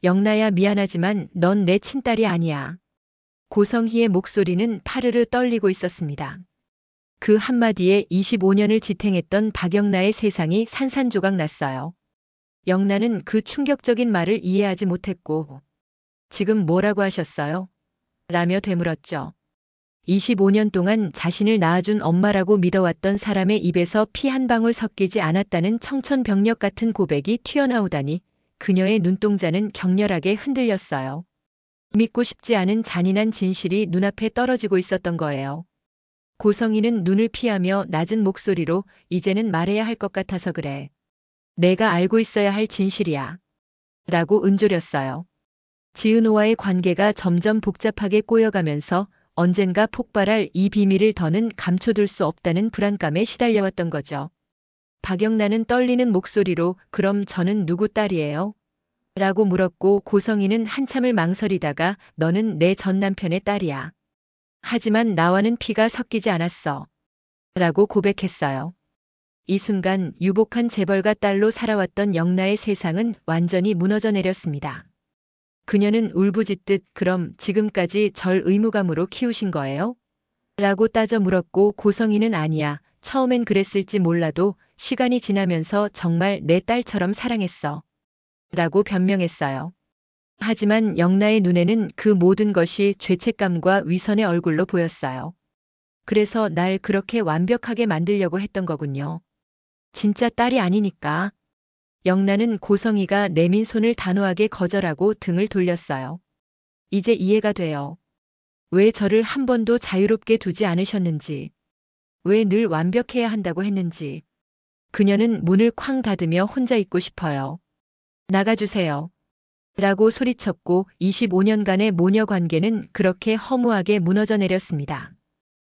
영나야 미안하지만 넌 내 친딸이 아니야. 고성희의 목소리는 파르르 떨리고 있었습니다. 그 한마디에 25년을 지탱했던 박영나의 세상이 산산조각 났어요. 영나는 그 충격적인 말을 이해하지 못했고 지금 뭐라고 하셨어요? 라며 되물었죠. 25년 동안 자신을 낳아준 엄마라고 믿어왔던 사람의 입에서 피 한 방울 섞이지 않았다는 청천벽력 같은 고백이 튀어나오다니 그녀의 눈동자는 격렬하게 흔들렸어요. 믿고 싶지 않은 잔인한 진실이 눈앞에 떨어지고 있었던 거예요. 고성희는 눈을 피하며 낮은 목소리로 이제는 말해야 할 것 같아서 그래. 내가 알고 있어야 할 진실이야. 라고 은조렸어요. 지은호와의 관계가 점점 복잡하게 꼬여가면서 언젠가 폭발할 이 비밀을 더는 감춰둘 수 없다는 불안감에 시달려왔던 거죠. 박영란은 떨리는 목소리로 그럼 저는 누구 딸이에요? 라고 물었고 고성희는 한참을 망설이다가 너는 내 전 남편의 딸이야. 하지만 나와는 피가 섞이지 않았어. 라고 고백했어요. 이 순간 유복한 재벌가 딸로 살아왔던 영나의 세상은 완전히 무너져 내렸습니다. 그녀는 울부짖듯 그럼 지금까지 절 의무감으로 키우신 거예요? 라고 따져 물었고 고성희는 아니야. 처음엔 그랬을지 몰라도 시간이 지나면서 정말 내 딸처럼 사랑했어. 라고 변명했어요. 하지만 영나의 눈에는 그 모든 것이 죄책감과 위선의 얼굴로 보였어요. 그래서 날 그렇게 완벽하게 만들려고 했던 거군요. 진짜 딸이 아니니까. 영나는 고성희가 내민 손을 단호하게 거절하고 등을 돌렸어요. 이제 이해가 돼요. 왜 저를 한 번도 자유롭게 두지 않으셨는지. 왜 늘 완벽해야 한다고 했는지. 그녀는 문을 쾅 닫으며 혼자 있고 싶어요. 나가주세요. 라고 소리쳤고 25년간의 모녀 관계는 그렇게 허무하게 무너져 내렸습니다.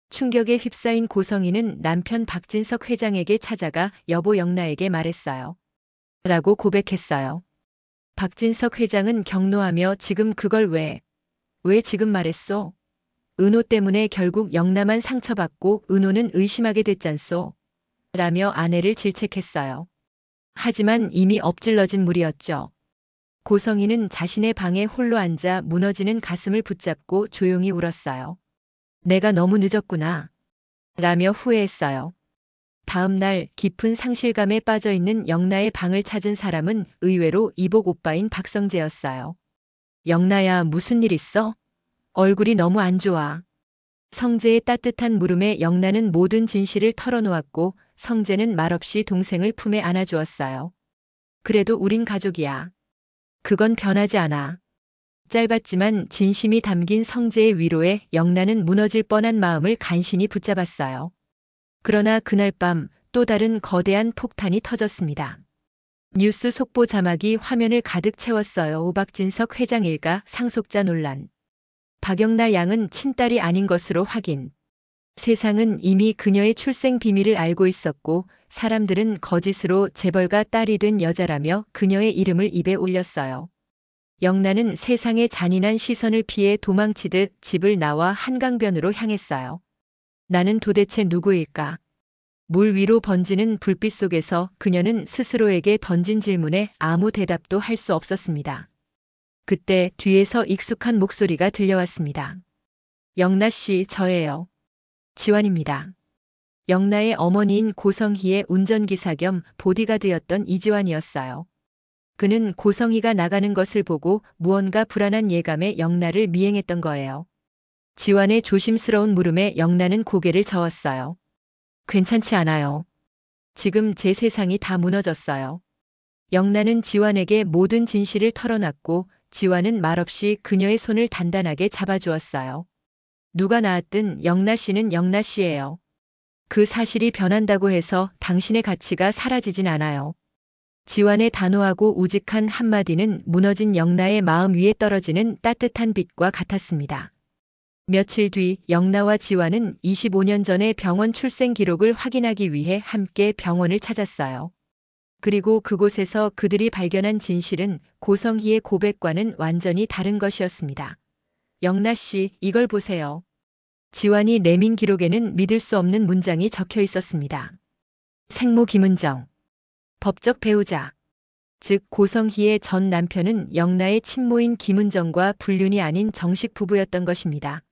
충격에 휩싸인 고성희는 남편 박진석 회장에게 찾아가 여보 영나에게 말했어요. 라고 고백했어요. 박진석 회장은 경노하며 지금 그걸 왜 지금 말했소? 은호 때문에 결국 영나만 상처받고 은호는 의심하게 됐잖소? 라며 아내를 질책했어요. 하지만 이미 엎질러진 물이었죠. 고성희는 자신의 방에 홀로 앉아 무너지는 가슴을 붙잡고 조용히 울었어요. 내가 너무 늦었구나. 라며 후회했어요. 다음 날 깊은 상실감에 빠져있는 영나의 방을 찾은 사람은 의외로 이복 오빠인 박성재였어요. 영나야 무슨 일 있어? 얼굴이 너무 안 좋아. 성재의 따뜻한 물음에 영나는 모든 진실을 털어놓았고 성재는 말없이 동생을 품에 안아주었어요. 그래도 우린 가족이야. 그건 변하지 않아. 짧았지만 진심이 담긴 성재의 위로에 영나는 무너질 뻔한 마음을 간신히 붙잡았어요. 그러나 그날 밤 또 다른 거대한 폭탄이 터졌습니다. 뉴스 속보 자막이 화면을 가득 채웠어요. 오박진석 회장 일가 상속자 논란. 박영나 양은 친딸이 아닌 것으로 확인. 세상은 이미 그녀의 출생 비밀을 알고 있었고 사람들은 거짓으로 재벌가 딸이 된 여자라며 그녀의 이름을 입에 올렸어요. 영나는 세상의 잔인한 시선을 피해 도망치듯 집을 나와 한강변으로 향했어요. 나는 도대체 누구일까? 물 위로 번지는 불빛 속에서 그녀는 스스로에게 던진 질문에 아무 대답도 할 수 없었습니다. 그때 뒤에서 익숙한 목소리가 들려왔습니다. 영나 씨, 저예요. 지환입니다. 영나의 어머니인 고성희의 운전기사 겸 보디가드였던 이지환이었어요. 그는 고성희가 나가는 것을 보고 무언가 불안한 예감에 영나를 미행했던 거예요. 지환의 조심스러운 물음에 영나는 고개를 저었어요. 괜찮지 않아요. 지금 제 세상이 다 무너졌어요. 영나는 지환에게 모든 진실을 털어놨고 지환은 말없이 그녀의 손을 단단하게 잡아주었어요. 누가 낳았든 영나 씨는 영나 씨예요. 그 사실이 변한다고 해서 당신의 가치가 사라지진 않아요. 지환의 단호하고 우직한 한마디는 무너진 영나의 마음 위에 떨어지는 따뜻한 빛과 같았습니다. 며칠 뒤 영나와 지환은 25년 전의 병원 출생 기록을 확인하기 위해 함께 병원을 찾았어요. 그리고 그곳에서 그들이 발견한 진실은 고성희의 고백과는 완전히 다른 것이었습니다. 영나 씨, 이걸 보세요. 지환이 내민 기록에는 믿을 수 없는 문장이 적혀 있었습니다. 생모 김은정. 법적 배우자. 즉 고성희의 전 남편은 영나의 친모인 김은정과 불륜이 아닌 정식 부부였던 것입니다.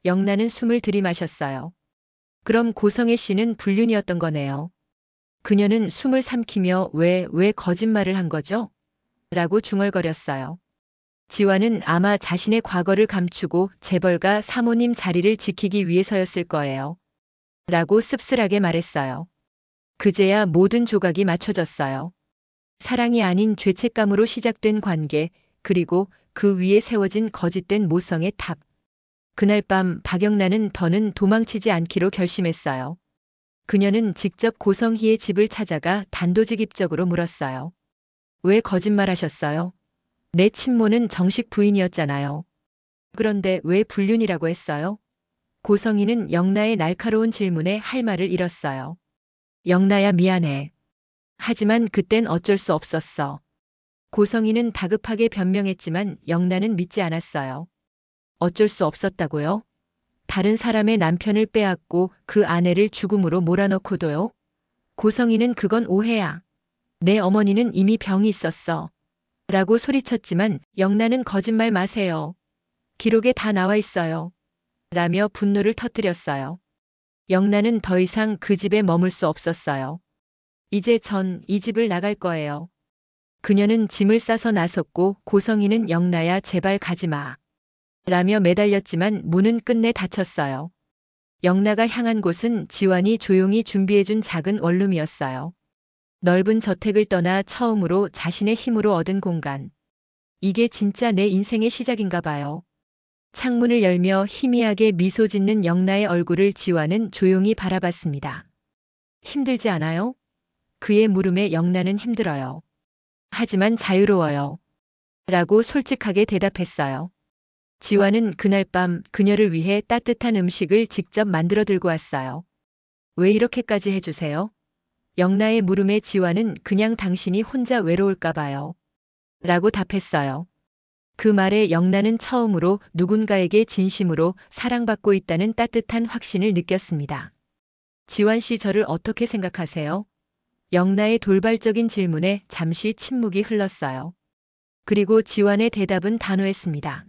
영나는 숨을 들이마셨어요. 그럼 고성애 씨는 불륜이었던 거네요. 그녀는 숨을 삼키며 왜 거짓말을 한 거죠? 라고 중얼거렸어요. 지화는 아마 자신의 과거를 감추고 재벌가 사모님 자리를 지키기 위해서였을 거예요. 라고 씁쓸하게 말했어요. 그제야 모든 조각이 맞춰졌어요. 사랑이 아닌 죄책감으로 시작된 관계, 그리고 그 위에 세워진 거짓된 모성의 탑. 그날 밤 박영란은 더는 도망치지 않기로 결심했어요. 그녀는 직접 고성희의 집을 찾아가 단도직입적으로 물었어요. 왜 거짓말하셨어요? 내 친모는 정식 부인이었잖아요. 그런데 왜 불륜이라고 했어요? 고성희는 영나의 날카로운 질문에 할 말을 잃었어요. 영나야 미안해. 하지만 그땐 어쩔 수 없었어. 고성희는 다급하게 변명했지만 영나는 믿지 않았어요. 어쩔 수 없었다고요? 다른 사람의 남편을 빼앗고 그 아내를 죽음으로 몰아넣고도요? 고성희는 그건 오해야. 내 어머니는 이미 병이 있었어. 라고 소리쳤지만 영나는 거짓말 마세요. 기록에 다 나와 있어요. 라며 분노를 터뜨렸어요. 영나는 더 이상 그 집에 머물 수 없었어요. 이제 전 이 집을 나갈 거예요. 그녀는 짐을 싸서 나섰고 고성희는 영나야 제발 가지마. 라며 매달렸지만 문은 끝내 닫혔어요. 영나가 향한 곳은 지환이 조용히 준비해준 작은 원룸이었어요. 넓은 저택을 떠나 처음으로 자신의 힘으로 얻은 공간. 이게 진짜 내 인생의 시작인가 봐요. 창문을 열며 희미하게 미소 짓는 영나의 얼굴을 지환은 조용히 바라봤습니다. 힘들지 않아요? 그의 물음에 영나는 힘들어요. 하지만 자유로워요. 라고 솔직하게 대답했어요. 지환은 그날 밤 그녀를 위해 따뜻한 음식을 직접 만들어 들고 왔어요. 왜 이렇게까지 해주세요? 영나의 물음에 지환은 그냥 당신이 혼자 외로울까 봐요. 라고 답했어요. 그 말에 영나는 처음으로 누군가에게 진심으로 사랑받고 있다는 따뜻한 확신을 느꼈습니다. 지환 씨 저를 어떻게 생각하세요? 영나의 돌발적인 질문에 잠시 침묵이 흘렀어요. 그리고 지환의 대답은 단호했습니다.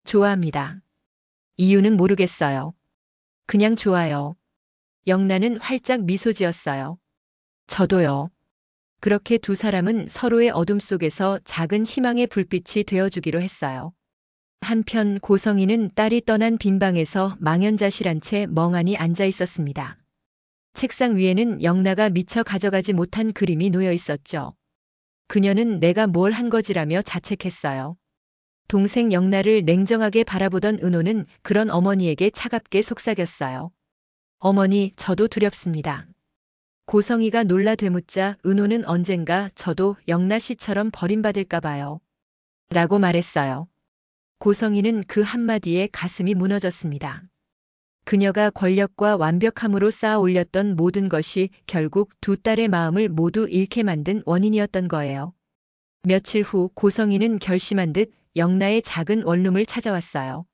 좋아합니다. 이유는 모르겠어요. 그냥 좋아요. 영나는 활짝 미소 지었어요. 저도요. 그렇게 두 사람은 서로의 어둠 속에서 작은 희망의 불빛이 되어주기로 했어요. 한편 고성희는 딸이 떠난 빈 방에서 망연자실한 채 멍하니 앉아 있었습니다. 책상 위에는 영나가 미처 가져가지 못한 그림이 놓여 있었죠. 그녀는 내가 뭘 한 거지라며 자책했어요. 동생 영나를 냉정하게 바라보던 은호는 그런 어머니에게 차갑게 속삭였어요. 어머니, 저도 두렵습니다. 고성희가 놀라 되묻자 은호는 언젠가 저도 영나 씨처럼 버림받을까 봐요. 라고 말했어요. 고성희는 그 한마디에 가슴이 무너졌습니다. 그녀가 권력과 완벽함으로 쌓아 올렸던 모든 것이 결국 두 딸의 마음을 모두 잃게 만든 원인이었던 거예요. 며칠 후 고성희는 결심한 듯 영나의 작은 원룸을 찾아왔어요.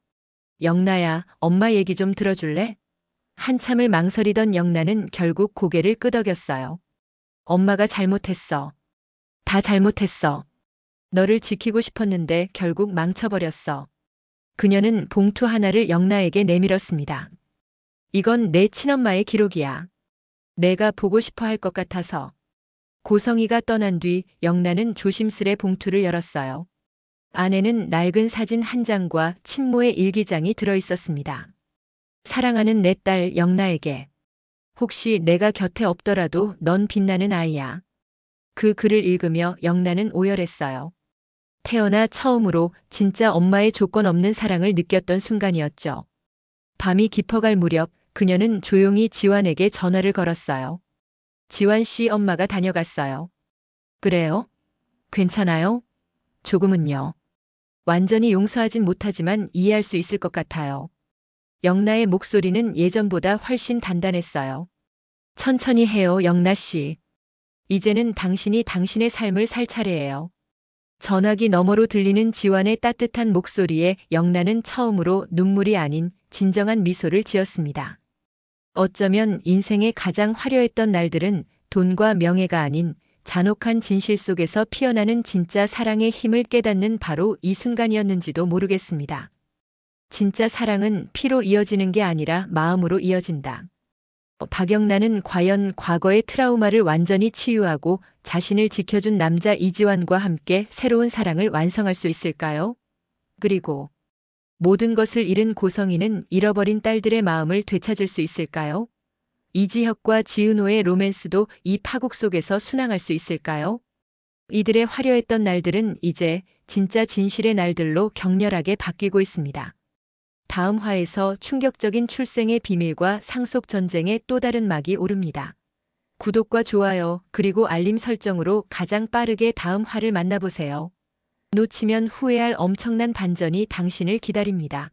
영나야, 엄마 얘기 좀 들어줄래? 한참을 망설이던 영나는 결국 고개를 끄덕였어요. 엄마가 잘못했어. 다 잘못했어. 너를 지키고 싶었는데 결국 망쳐버렸어. 그녀는 봉투 하나를 영나에게 내밀었습니다. 이건 내 친엄마의 기록이야. 내가 보고 싶어 할 것 같아서. 고성희가 떠난 뒤 영나는 조심스레 봉투를 열었어요. 안에는 낡은 사진 한 장과 친모의 일기장이 들어 있었습니다. 사랑하는 내 딸 영나에게. 혹시 내가 곁에 없더라도 넌 빛나는 아이야. 그 글을 읽으며 영나는 오열했어요. 태어나 처음으로 진짜 엄마의 조건 없는 사랑을 느꼈던 순간이었죠. 밤이 깊어갈 무렵 그녀는 조용히 지환에게 전화를 걸었어요. 지환 씨 엄마가 다녀갔어요. 그래요? 괜찮아요? 조금은요. 완전히 용서하진 못하지만 이해할 수 있을 것 같아요. 영나의 목소리는 예전보다 훨씬 단단했어요. 천천히 해요, 영나 씨. 이제는 당신이 당신의 삶을 살 차례예요. 전화기 너머로 들리는 지환의 따뜻한 목소리에 영나는 처음으로 눈물이 아닌 진정한 미소를 지었습니다. 어쩌면 인생의 가장 화려했던 날들은 돈과 명예가 아닌 잔혹한 진실 속에서 피어나는 진짜 사랑의 힘을 깨닫는 바로 이 순간이었는지도 모르겠습니다. 진짜 사랑은 피로 이어지는 게 아니라 마음으로 이어진다. 박영란은 과연 과거의 트라우마를 완전히 치유하고 자신을 지켜준 남자 이지환과 함께 새로운 사랑을 완성할 수 있을까요? 그리고 모든 것을 잃은 고성이는 잃어버린 딸들의 마음을 되찾을 수 있을까요? 이지혁과 지은호의 로맨스도 이 파국 속에서 순항할 수 있을까요? 이들의 화려했던 날들은 이제 진짜 진실의 날들로 격렬하게 바뀌고 있습니다. 다음 화에서 충격적인 출생의 비밀과 상속 전쟁의 또 다른 막이 오릅니다. 구독과 좋아요 그리고 알림 설정으로 가장 빠르게 다음 화를 만나보세요. 놓치면 후회할 엄청난 반전이 당신을 기다립니다.